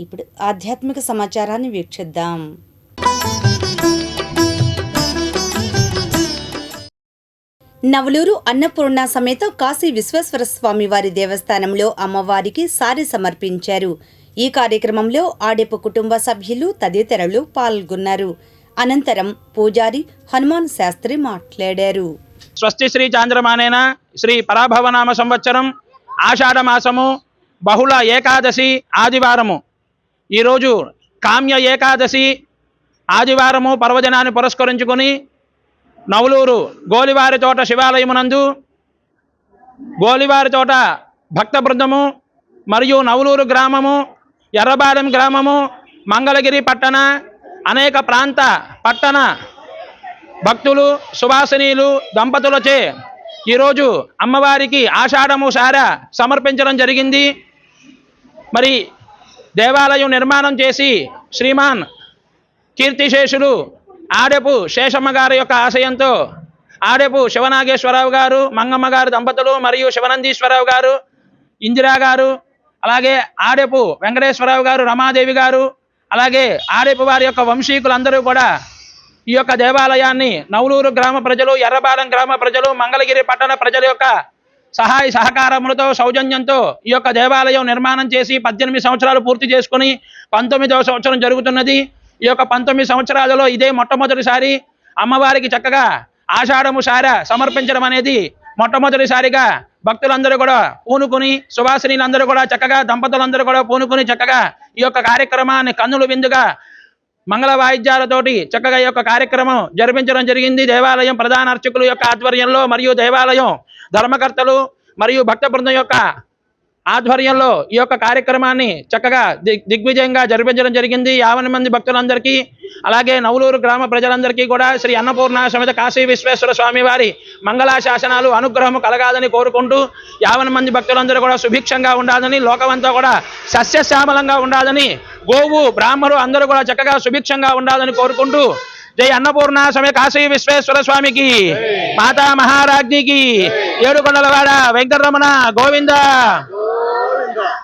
ఇప్పుడు ఆధ్యాత్మిక సమాచారాన్ని వీక్షిద్దాం. నవలూరు అన్నపూర్ణ సమేత కాశీ విశ్వేశ్వర స్వామి వారి దేవస్థానంలో అమ్మవారికి సారి సమర్పించారు. ఈ కార్యక్రమంలో ఆడెపు కుటుంబ సభ్యులు తదితరులు పాల్గొన్నారు. అనంతరం పూజారి హనుమాన్ శాస్త్రి మాట్లాడారు. స్వస్తి శ్రీ చాంద్రమానేన శ్రీ పరాభవనామ సంవత్సరం ఆషాఢ మాసము బహుళ ఏకాదశి ఆదివారము. ఈరోజు కామ్య ఏకాదశి ఆదివారము పర్వదినాన్ని పురస్కరించుకొని నవలూరు గోలివారి తోట శివాలయమునందు గోలివారి తోట భక్త బృందము మరియు నవలూరు గ్రామము, ఎర్రబాలెం గ్రామము, మంగళగిరి పట్టణ, అనేక ప్రాంత పట్టణ భక్తులు సువాసినీలు దంపతులచే ఈరోజు అమ్మవారికి ఆషాఢము సార సమర్పించడం జరిగింది. మరి దేవాలయం నిర్మాణం చేసి శ్రీమాన్ కీర్తిశేషులు ఆడెపు శేషమ్మ గారి యొక్క ఆశయంతో ఆడెపు శివనాగేశ్వరరావు గారు, మంగమ్మ గారు దంపతులు మరియు శివనందీశ్వరరావు గారు, ఇందిరా గారు, అలాగే ఆడెపు వెంకటేశ్వరరావు గారు, రమాదేవి గారు, అలాగే ఆడెపు వారి యొక్క వంశీకులందరూ కూడా ఈ యొక్క దేవాలయాన్ని నవలూరు గ్రామ ప్రజలు, ఎర్రబాలెం గ్రామ ప్రజలు, మంగళగిరి పట్టణ ప్రజల యొక్క సహాయ సహకారములతో సౌజన్యంతో ఈ యొక్క దేవాలయం నిర్మాణం చేసి 18 సంవత్సరాలు పూర్తి చేసుకుని 19వ సంవత్సరం జరుగుతున్నది. ఈ యొక్క 19 సంవత్సరాలలో ఇదే మొట్టమొదటిసారి అమ్మవారికి చక్కగా ఆషాఢము సార సమర్పించడం అనేది మొట్టమొదటిసారిగా భక్తులందరూ కూడా పూనుకుని, సువాసినీలందరూ కూడా చక్కగా, దంపతులందరూ కూడా పూనుకుని చక్కగా ఈ యొక్క కార్యక్రమాన్ని కన్నుల విందుగా మంగళ వాయిద్యాలతోటి చక్కగా ఈ యొక్క కార్యక్రమం జరిపించడం జరిగింది. దేవాలయం ప్రధాన అర్చకుల యొక్క ఆధ్వర్యంలో మరియు దేవాలయం ధర్మకర్తలు మరియు భక్త బృందం యొక్క ఆధ్వర్యంలో ఈ యొక్క కార్యక్రమాన్ని చక్కగా దిగ్విజయంగా జరిపించడం జరిగింది. 50 మంది భక్తులందరికీ, అలాగే నవలూరు గ్రామ ప్రజలందరికీ కూడా శ్రీ అన్నపూర్ణ సమేత కాశీ విశ్వేశ్వర స్వామి వారి మంగళాశాసనాలు అనుగ్రహము కలగాలని కోరుకుంటూ 50 మంది భక్తులందరూ కూడా సుభిక్షంగా ఉండాలని, లోకమంతా కూడా సస్యశ్యామలంగా ఉండాలని, గోవు బ్రాహ్మణులు అందరూ కూడా చక్కగా సుభిక్షంగా ఉండాలని కోరుకుంటూ జై అన్నపూర్ణ సమేత కాశీ విశ్వేశ్వర స్వామికి, మాతా మహారాజ్ఞికి, ఏడుకొండలవాడ వెంకటరమణ గోవింద.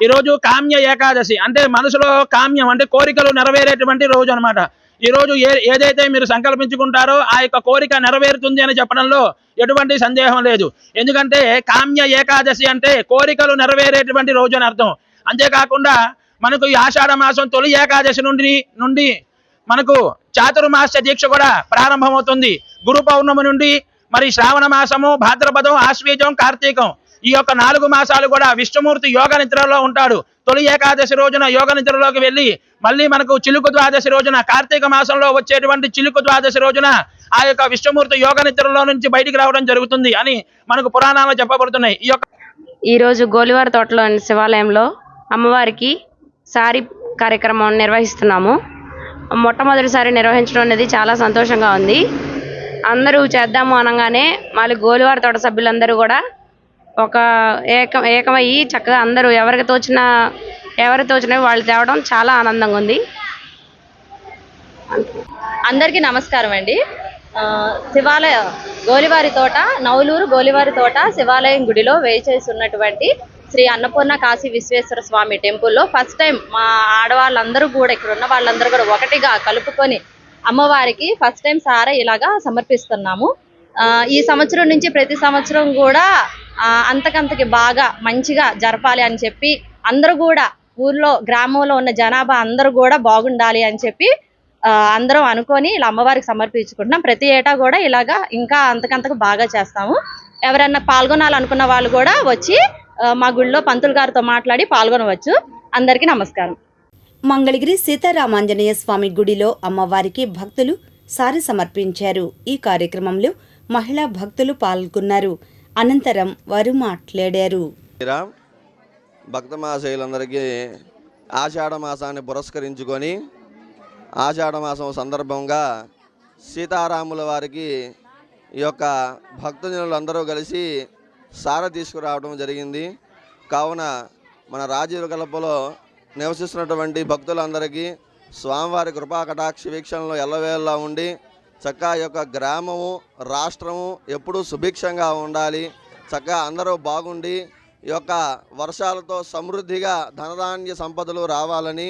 ఈరోజు కామ్య ఏకాదశి అంటే మనసులో కామ్యం అంటే కోరికలు నెరవేరేటువంటి రోజు అనమాట. ఈరోజు ఏదైతే మీరు సంకల్పించుకుంటారో ఆ యొక్క కోరిక నెరవేరుతుంది అని చెప్పడంలో ఎటువంటి సందేహం లేదు. ఎందుకంటే కామ్య ఏకాదశి అంటే కోరికలు నెరవేరేటువంటి రోజు అని అర్థం. అంతేకాకుండా మనకు ఈ ఆషాఢ మాసం తొలి ఏకాదశి నుండి మనకు చాతుర్మాస్య దీక్ష కూడా ప్రారంభమవుతుంది. గురు పౌర్ణమి నుండి మరి శ్రావణ మాసము, భాద్రపదం, ఆశ్వీజం, కార్తీకం ఈ యొక్క 4 మాసాలు కూడా విష్ణుమూర్తి యోగ నిద్రలో ఉంటాడు. తొలి ఏకాదశి రోజున యోగ నిద్రలోకి వెళ్ళి మళ్ళీ మనకు చిలుకు ద్వాదశి రోజున, కార్తీక మాసంలో వచ్చేటువంటి చిలుకు ద్వాదశి రోజున ఆ యొక్క విష్ణుమూర్తి యోగ నిద్రలో నుంచి బయటికి రావడం జరుగుతుంది అని మనకు పురాణాలు చెప్పబడుతున్నాయి. ఈ రోజు గోలివారి తోటలో శివాలయంలో అమ్మవారికి సారీ కార్యక్రమం నిర్వహిస్తున్నాము. మొట్టమొదటిసారి నిర్వహించడం అనేది చాలా సంతోషంగా ఉంది. అందరూ చేద్దాము అనగానే మళ్ళీ గోలివారి తోట సభ్యులందరూ కూడా ఒక ఏకమయ్యి చక్కగా అందరూ ఎవరికి తోచినవి వాళ్ళు తేవడం చాలా ఆనందంగా ఉంది. అందరికీ నమస్కారం అండి. గోలివారి తోట, నవలూరు గోలివారి తోట శివాలయం గుడిలో వేచేసి ఉన్నటువంటి శ్రీ అన్నపూర్ణ కాశీ విశ్వేశ్వర స్వామి టెంపుల్లో ఫస్ట్ టైం మా ఆడవాళ్ళందరూ కూడా, ఇక్కడ ఉన్న వాళ్ళందరూ కూడా ఒకటిగా కలుపుకొని అమ్మవారికి ఫస్ట్ టైం సారా ఇలాగా సమర్పిస్తున్నాము. ఈ సంవత్సరం నుంచి ప్రతి సంవత్సరం కూడా అంతకంతకి బాగా మంచిగా జరపాలి అని చెప్పి అందరూ కూడా ఊర్లో గ్రామంలో ఉన్న జనాభా అందరూ కూడా బాగుండాలి అని చెప్పి అందరం అనుకొని ఇలా అమ్మవారికి సమర్పించుకుంటున్నాం. ప్రతి ఏటా కూడా ఇలాగా ఇంకా అంతకంతకు బాగా చేస్తాము. ఎవరన్నా పాల్గొనాలనుకున్న వాళ్ళు కూడా వచ్చి మా గుడిలో పంతులు గారితో మాట్లాడి పాల్గొనవచ్చు. అందరికీ నమస్కారం. మంగళగిరి సీతారామాంజనేయ స్వామి గుడిలో అమ్మవారికి భక్తులు సారి సమర్పించారు. ఈ కార్యక్రమంలో మహిళా భక్తులు పాల్గొన్నారు. అనంతరం వారు మాట్లాడారు. భక్త మహాశయులందరికీ ఆషాఢ మాసాన్ని పురస్కరించుకొని ఆషాఢ మాసం సందర్భంగా సీతారాముల వారికి ఈ యొక్క భక్తజనులందరూ కలిసి సార తీసుకురావడం జరిగింది. కావున మన రాజీవ్ కల్పలో నివసిస్తున్నటువంటి భక్తులందరికీ స్వామివారి కృపా కటాక్ష వీక్షణలో ఎల్లవేళలా ఉండి చక్కగా ఈ యొక్క గ్రామము, రాష్ట్రము ఎప్పుడూ సుభిక్షంగా ఉండాలి, చక్కగా అందరూ బాగుండి ఈ యొక్క వర్షాలతో సమృద్ధిగా ధనధాన్య సంపదలు రావాలని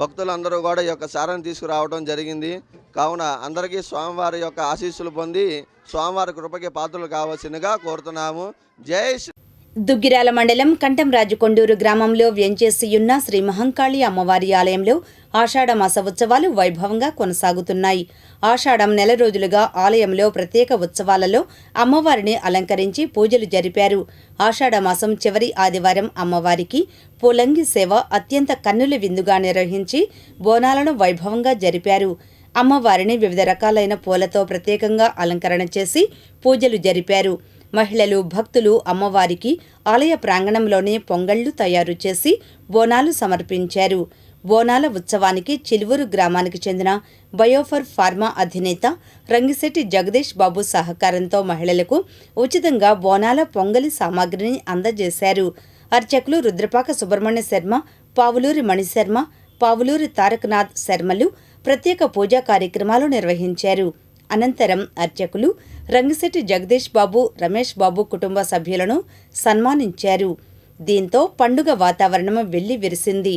భక్తులందరూ కూడా ఈ యొక్క సారాన్ని తీసుకురావడం జరిగింది. కావున అందరికీ స్వామివారి యొక్క ఆశీస్సులు పొంది స్వామివారి కృపకి పాత్రలు కావాల్సిందిగా కోరుతున్నాము. జై శ్రీ. దుగ్గిరాల మండలం కంటంరాజు కొండూరు గ్రామంలో వేంచేసియున్న శ్రీ మహంకాళి అమ్మవారి ఆలయంలో ఆషాఢమాస ఉత్సవాలు వైభవంగా కొనసాగుతున్నాయి. ఆషాఢం నెల రోజులుగా ఆలయంలో ప్రత్యేక ఉత్సవాలలో అమ్మవారిని అలంకరించి పూజలు జరిపారు. ఆషాఢమాసం చివరి ఆదివారం అమ్మవారికి పూలంగి సేవ అత్యంత కన్నుల విందుగా నిర్వహించి బోనాలను వైభవంగా జరిపారు. అమ్మవారిని వివిధ రకాలైన పూలతో ప్రత్యేకంగా అలంకరణ చేసి పూజలు జరిపారు. మహిళలు, భక్తులు అమ్మవారికి ఆలయ ప్రాంగణంలోనే పొంగళ్లు తయారు చేసి బోనాలు సమర్పించారు. బోనాల ఉత్సవానికి చిలువూరు గ్రామానికి చెందిన బయోఫర్ ఫార్మా అధినేత రంగిశెట్టి జగదీష్ బాబు సహకారంతో మహిళలకు ఉచితంగా బోనాల పొంగలి సామాగ్రిని అందజేశారు. అర్చకులు రుద్రపాక సుబ్రహ్మణ్య శర్మ, పావులూరి మణిశర్మ, పావులూరి తారకనాథ్ శర్మలు ప్రత్యేక పూజా కార్యక్రమాలు నిర్వహించారు. అనంతరం అర్చకులు రంగిశెట్టి జగదీష్ బాబు, రమేష్ బాబు కుటుంబ సభ్యులను సన్మానించారు. దీంతో పండుగ వాతావరణం వెళ్లి విరిసింది.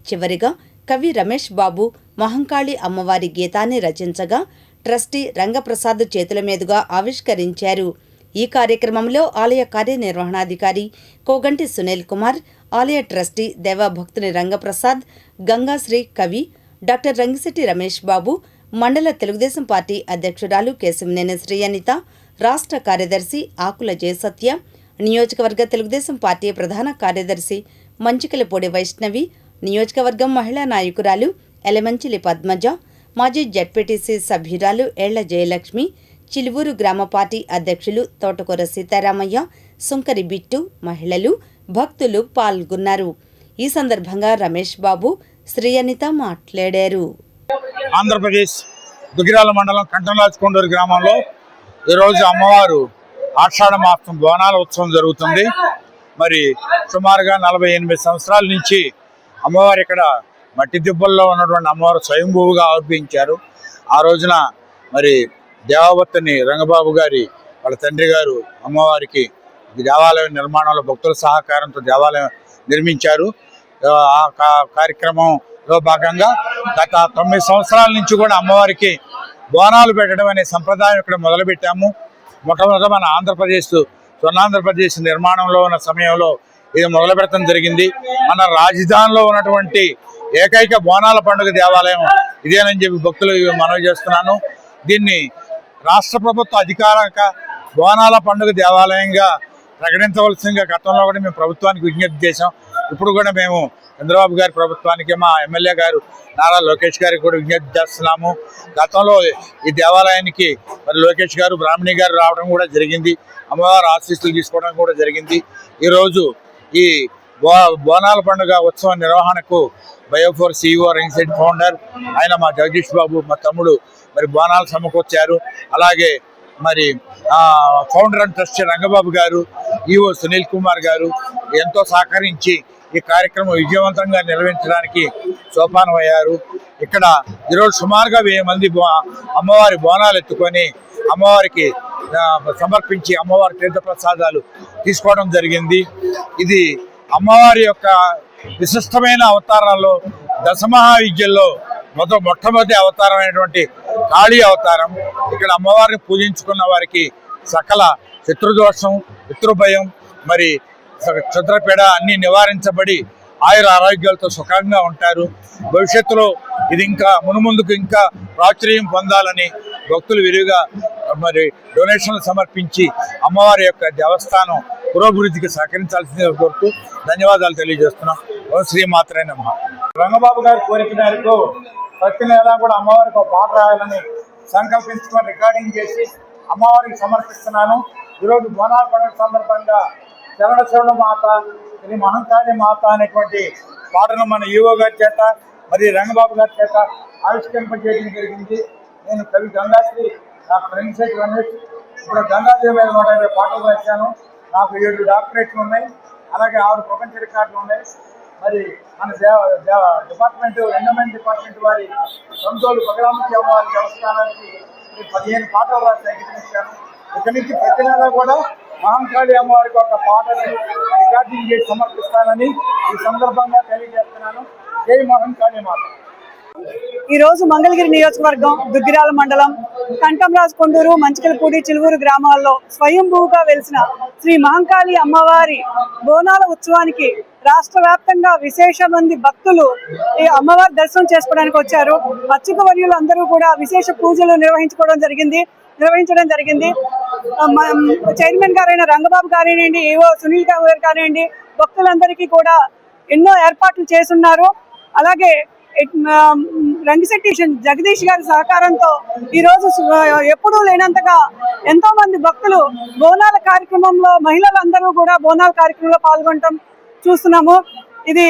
చివరిగా కవి రమేష్ బాబు మహంకాళి అమ్మవారి గీతాన్ని రచించగా ట్రస్టీ రంగప్రసాద్ చేతుల మీదుగా ఆవిష్కరించారు. ఈ కార్యక్రమంలో ఆలయ కార్యనిర్వహణాధికారి కోగంటి సునీల్ కుమార్, ఆలయ ట్రస్టీ దేవభక్తుని రంగప్రసాద్, గంగాశ్రీ కవి, డాక్టర్ రంగిశెట్టి రమేష్ బాబు, మండల తెలుగుదేశం పార్టీ అధ్యక్షురాలు కేశంనేని శ్రీయనిత, రాష్ట్ర కార్యదర్శి ఆకుల జయసత్య, నియోజకవర్గ తెలుగుదేశం పార్టీ ప్రధాన కార్యదర్శి మంచికలపూడి వైష్ణవి, నియోజకవర్గం మహిళా నాయకురాలు ఎలమంచిలి పద్మజ, మాజీ జడ్పీటీసీ సభ్యురాలు ఏళ్ల జయలక్ష్మి, చిలువూరు గ్రామ పార్టీ అధ్యక్షులు తోటకూర సీతారామయ్య, సుంకరి బిట్టు, మహిళలు, భక్తులు పాల్గొన్నారు. ఈ సందర్భంగా రమేష్ బాబు, శ్రీయనిత మాట్లాడారు. ఆంధ్రప్రదేశ్ దుగ్గిరాల మండలం కంటంరాజు కొండూరు గ్రామంలో ఈరోజు అమ్మవారు ఆషాఢ మాసం బోనాల ఉత్సవం జరుగుతుంది. మరి సుమారుగా 48 సంవత్సరాల నుంచి అమ్మవారు ఇక్కడ మట్టి దిబ్బల్లో ఉన్నటువంటి అమ్మవారు స్వయంభూగా ఆవిర్భవించారు. ఆ రోజున మరి దేవావతిని రంగబాబు గారి వాళ్ళ తండ్రి గారు అమ్మవారికి దేవాలయం నిర్మాణంలో భక్తుల సహకారంతో దేవాలయం నిర్మించారు. ఆ కార్యక్రమంలో భాగంగా గత 9 సంవత్సరాల నుంచి కూడా అమ్మవారికి బోనాలు పెట్టడం అనే సంప్రదాయం ఇక్కడ మొదలుపెట్టాము. మొట్టమొదట మన స్వర్ణాంధ్రప్రదేశ్ నిర్మాణంలో ఉన్న సమయంలో ఇది మొదలు పెట్టడం జరిగింది. మన రాజధానిలో ఉన్నటువంటి ఏకైక బోనాల పండుగ దేవాలయం ఇదేనని చెప్పి భక్తులు మనవి చేస్తున్నాను. దీన్ని రాష్ట్ర ప్రభుత్వ అధికారిక బోనాల పండుగ దేవాలయంగా ప్రకటించవలసిందిగా గతంలో కూడా మేము ప్రభుత్వానికి విజ్ఞప్తి చేశాం. ఇప్పుడు కూడా మేము చంద్రబాబు గారి ప్రభుత్వానికి, మా ఎమ్మెల్యే గారు నారా లోకేష్ గారికి కూడా విజ్ఞప్తి చేస్తున్నాము. గతంలో ఈ దేవాలయానికి మరి లోకేష్ గారు, బ్రాహ్మణి గారు రావడం కూడా జరిగింది. అమ్మవారు ఆశీస్సులు తీసుకోవడం కూడా జరిగింది. ఈరోజు ఈ బోనాల పండుగ ఉత్సవ నిర్వహణకు బయోఫోర్ CEO రంగిశెట్టి ఫౌండర్ ఆయన మా జగదీష్ బాబు, మా తమ్ముడు మరి బోనాలు సమకూర్చారు. అలాగే మరి ఫౌండర్ అండ్ ట్రస్టీ రంగబాబు గారు, ఈఓ సునీల్ కుమార్ గారు ఎంతో సహకరించి ఈ కార్యక్రమం విజయవంతంగా నిర్వహించడానికి సోపానమయ్యారు. ఇక్కడ ఈరోజు సుమారుగా 1000 మంది అమ్మవారి బోనాలు ఎత్తుకొని అమ్మవారికి సమర్పించి అమ్మవారి తీర్థప్రసాదాలు తీసుకోవడం జరిగింది. ఇది అమ్మవారి యొక్క విశిష్టమైన అవతారాల్లో దశమహావిద్యల్లో మొట్టమొదటి అవతారం అయినటువంటి కాళీ అవతారం. ఇక్కడ అమ్మవారిని పూజించుకున్న వారికి సకల శత్రుదోషం, పితృభయం, మరి క్షుద్రపీడ అన్నీ నివారించబడి ఆయుర ఆరోగ్యాలతో సుఖంగా ఉంటారు. భవిష్యత్తులో ఇది ఇంకా మునుముందుకు ఇంకా ప్రాచుర్యం పొందాలని భక్తులు విరివిగా మరి డొనేషన్లు సమర్పించి అమ్మవారి యొక్క దేవస్థానం పురోభివృద్ధికి సహకరించాల్సిందిగా కోరుతూ ధన్యవాదాలు తెలియజేస్తున్నాం. శ్రీమాత్రే నమః. రంగబాబు గారి కోరిక మేరకు ప్రతి నెల కూడా అమ్మవారికి ఒక పాట రాయాలని సంకల్పించుకొని రికార్డింగ్ చేసి అమ్మవారికి సమర్పిస్తున్నాను. ఈరోజు బోనాల పండుగ సందర్భంగా శరణ మాత, శ్రీ మహంకాళి మాత అనేటువంటి పాటను మన ఈవో గారి చేత మరి రంగబాబు గారి చేత ఆవిష్కరింపజేయడం జరిగింది. నేను కవి గంగాశ్రీ, నాకు రంగిశెట్టి రమేష్, ఇప్పుడు గంగాదేవి 150 పాటలు రాశాను. నాకు 7 డాక్టరేట్లు ఉన్నాయి, అలాగే 6 ప్రపంచ రికార్డులు ఉన్నాయి. మరి మన డిపార్ట్మెంట్, ఎండోమెంట్ డిపార్ట్మెంట్ వారి సొంతోలు బగరాముఖి అమ్మవారి దేవస్థానానికి 15 పాటలు రాసి అంకితమిచ్చాను. ఇక్కడి నుంచి ప్రతి నెల కూడా మహంకాళి అమ్మవారికి ఒక పాటని రికార్డింగ్ చేసి సమర్పిస్తానని ఈ సందర్భంగా తెలియజేస్తున్నాను. జై మహంకాళి మాత. ఈ రోజు మంగళగిరి నియోజకవర్గం దుగ్గిరాల మండలం కంటంరాజు కొండూరు మంచికలపూడి చిలువూరు గ్రామాల్లో స్వయంభూగా వెలిసిన శ్రీ మహంకాళి అమ్మవారి బోనాల ఉత్సవానికి రాష్ట్ర వ్యాప్తంగా విశేష మంది భక్తులు ఈ అమ్మవారి దర్శనం చేసుకోవడానికి వచ్చారు. అర్చక వర్యులు అందరూ కూడా విశేష పూజలు నిర్వహించడం జరిగింది. చైర్మన్ గారైన రంగబాబు గారేనండి, ఏవో సునీల్ గారు కానివ్వండి, భక్తులందరికీ కూడా ఎన్నో ఏర్పాట్లు చేస్తున్నారు. అలాగే రంగిశెట్టి జగదీష్ గారి సహకారంతో ఈరోజు ఎప్పుడూ లేనంతగా ఎంతో మంది భక్తులు బోనాల కార్యక్రమంలో, మహిళలందరూ కూడా బోనాల కార్యక్రమంలో పాల్గొనడం చూస్తున్నాము. ఇది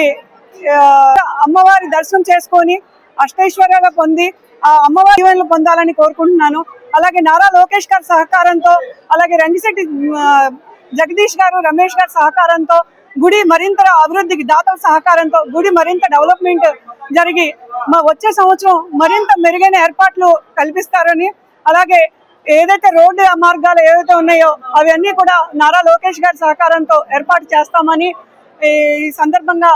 అమ్మవారి దర్శనం చేసుకొని అష్టైశ్వర్యాలు పొంది ఆ అమ్మవారి దీవెనలు పొందాలని కోరుకుంటున్నాను. అలాగే నారా లోకేష్ గారి సహకారంతో, అలాగే రంగిశెట్టి జగదీష్ గారు, రమేష్ గారి సహకారంతో గుడి మరింత అభివృద్ధికి, దాతల సహకారంతో గుడి మరింత డెవలప్మెంట్ జరిగి వచ్చే సంవత్సరం మరింత మెరుగైన ఏర్పాట్లు కల్పిస్తారని, అలాగే ఏదైతే రోడ్డు మార్గాలు ఏవైతే ఉన్నాయో అవన్నీ కూడా నారా లోకేష్ గారి సహకారంతో ఏర్పాటు చేస్తామని ఈ సందర్భంగా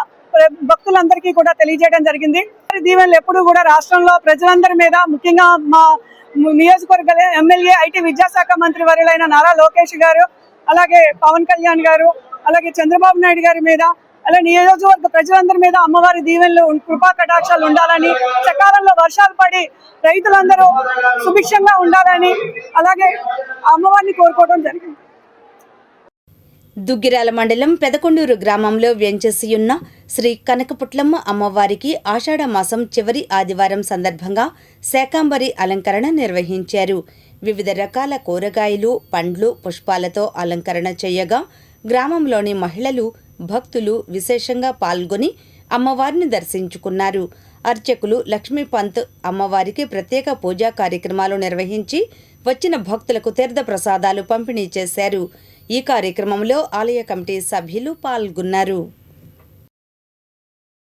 భక్తులందరికీ కూడా తెలియజేయడం జరిగింది. దీవెనలు ఎప్పుడు కూడా రాష్ట్రంలో ప్రజలందరి మీద, ముఖ్యంగా మా నియోజకవర్గ ఎమ్మెల్యే ఐటీ విద్యాశాఖ మంత్రి వర్యులైన నారా లోకేష్ గారు, అలాగే పవన్ కళ్యాణ్ గారు, అలాగే చంద్రబాబు నాయుడు గారి మీద, అలాగే నియోజకవర్గ ప్రజలందరి మీద అమ్మవారి దీవెనలు, కృపా కటాక్షాలు ఉండాలని, సకాలంలో వర్షాలు పడి రైతులందరూ సుభిక్షంగా ఉండాలని అలాగే అమ్మవారిని కోరుకోవడం జరిగింది. దుగ్గిరాల మండలం పెదకొండూరు గ్రామంలో వెంచేసియున్న శ్రీ కనకపుట్లమ్మ అమ్మవారికి ఆషాఢ మాసం చివరి ఆదివారం సందర్భంగా శాకాంబరి అలంకరణ నిర్వహించారు. వివిధ రకాల కూరగాయలు, పండ్లు, పుష్పాలతో అలంకరణ చేయగా గ్రామంలోని మహిళలు, భక్తులు విశేషంగా పాల్గొని అమ్మవారిని దర్శించుకున్నారు. అర్చకులు లక్ష్మీపంత్ అమ్మవారికి ప్రత్యేక పూజా కార్యక్రమాలు నిర్వహించి వచ్చిన భక్తులకు తీర్థ ప్రసాదాలు పంపిణీ చేశారు. ఈ కార్యక్రమంలో ఆలయ కమిటీ సభ్యులు పాల్గొన్నారు.